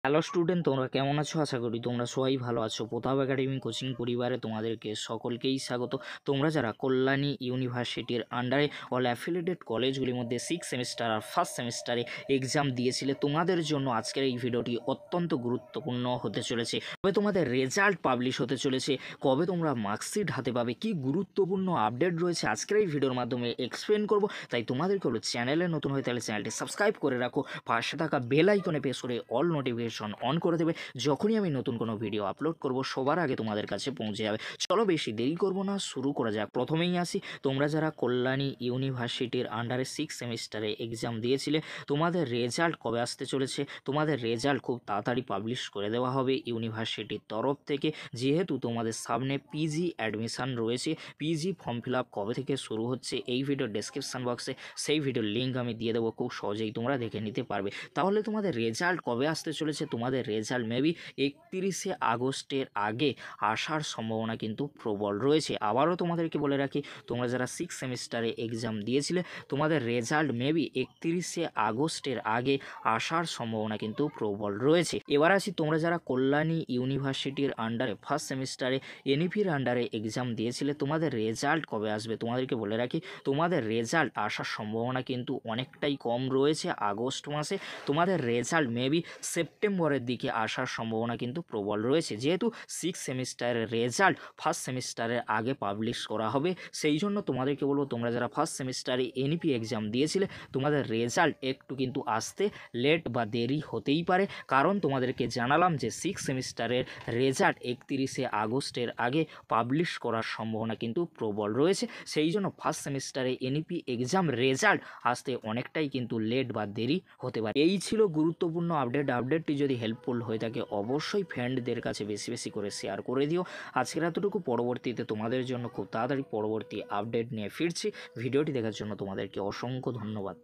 Hello student, তোমরা কেমন আছো? আশা করি তোমরা সবাই ভালো আছো। প্রতাপ একাডেমি কোচিং পরিবারে তোমাদেরকে সকলকেই স্বাগত। তোমরা যারা কল্যাণী ইউনিভার্সিটির আন্ডারে অল অ্যাফিলিয়েটেড কলেজগুলির মধ্যে 6 সেমিস্টার আর ফার্স্ট সেমিস্টারে এক্সাম দিয়েছিলে, তোমাদের জন্য আজকের এই ভিডিওটি অত্যন্ত গুরুত্বপূর্ণ হতে চলেছে। কবে তোমাদের রেজাল্ট পাবলিশ হতে চলেছে, কবে তোমরা মার্কশিট হাতে পাবে, কি গুরুত্বপূর্ণ আপডেট রয়েছে আজকের এই ভিডিওর মাধ্যমে এক্সপ্লেন করব। তাই তোমাদেরকে হলো চ্যানেলে নতুন হয়ে তাহলে চ্যানেলটি সাবস্ক্রাইব করে রাখো, পাশে থাকা বেল আইকনে প্রেস করে অল নোটিফিকেশন অন করে দেবে। যখনই আমি নতুন কোনো ভিডিও আপলোড করব সবার আগে তোমাদের কাছে পৌঁছে যাবে। চলো বেশি দেরি করব না, শুরু করা যাক। প্রথমেই আসি, তোমরা যারা কল্যাণী ইউনিভার্সিটির আন্ডারে 6 সেমিস্টারে এক্সাম দিয়েছিলে, তোমাদের রেজাল্ট কবে আসতে চলেছে? তোমাদের রেজাল্ট খুব তাড়াতাড়ি পাবলিশ করে দেওয়া হবে ইউনিভার্সিটির তরফ থেকে। যেহেতু তোমাদের সামনে পিজি অ্যাডমিশান রয়েছে, পিজি ফর্ম ফিল আপ কবে থেকে শুরু হচ্ছে এই ভিডিওর ডেসক্রিপশান বক্সে সেই ভিডিওর লিঙ্ক আমি দিয়ে দেবো, খুব সহজেই তোমরা দেখে নিতে পারবে। তাহলে তোমাদের রেজাল্ট কবে আসতে চলেছে? তোমাদের রেজাল্ট মেবি 31শে আগস্টের আগে আসার সম্ভাবনা কিন্তু প্রবল রয়েছে। আবারও তোমাদেরকে বলে রাখি, তোমরা যারা 6 সেমিস্টারে এক্সাম দিয়েছিলে, তোমাদের রেজাল্ট মেবি 31শে আগস্টের আগে আসার সম্ভাবনা কিন্তু প্রবল রয়েছে। এবার আসি, তোমরা যারা কল্যাণী ইউনিভার্সিটির আন্ডারে ফার্স্ট সেমিস্টারে এনইপির আন্ডারে এক্সাম দিয়েছিলে, তোমাদের রেজাল্ট কবে আসবে? তোমাদেরকে বলে রাখি, তোমাদের রেজাল্ট আসার সম্ভাবনা কিন্তু অনেকটাই কম রয়েছে আগস্ট মাসে। তোমাদের রেজাল্ট মেবি সেপ্টেম্বরের দিকে আসার সম্ভাবনা কিন্তু প্রবল রয়েছে। যেহেতু 6 সেমিস্টারের রেজাল্ট ফার্স্ট সেমিস্টারের আগে পাবলিশ করা হবে, সেই জন্য তোমাদেরকে বলবো, তোমরা যারা ফার্স্ট সেমিস্টারে এনইপি এক্সাম দিয়েছিলে, তোমাদের রেজাল্ট একটু কিন্তু আসতে লেট বা দেরি হতেই পারে। কারণ তোমাদেরকে জানালাম যে 6 সেমিস্টারের রেজাল্ট 31শে আগস্টের আগে পাবলিশ করার সম্ভাবনা কিন্তু প্রবল রয়েছে। সেই জন্য ফার্স্ট সেমিস্টারে এনইপি এক্সাম রেজাল্ট আসতে অনেকটাই কিন্তু লেট বা দেরি হতে পারে। এই ছিল গুরুত্বপূর্ণ আপডেটটি যদি হেল্পফুল হয়ে থাকে অবশ্যই ফ্রেন্ডদের কাছে বেশি বেশি করে শেয়ার করে দিও। আজকের এতটুকু, পরবর্তীতে তোমাদের জন্য খুব তাড়াতাড়ি পরবর্তী আপডেট নিয়ে ফিরছি। ভিডিওটি দেখার জন্য তোমাদেরকে অসংখ্য ধন্যবাদ।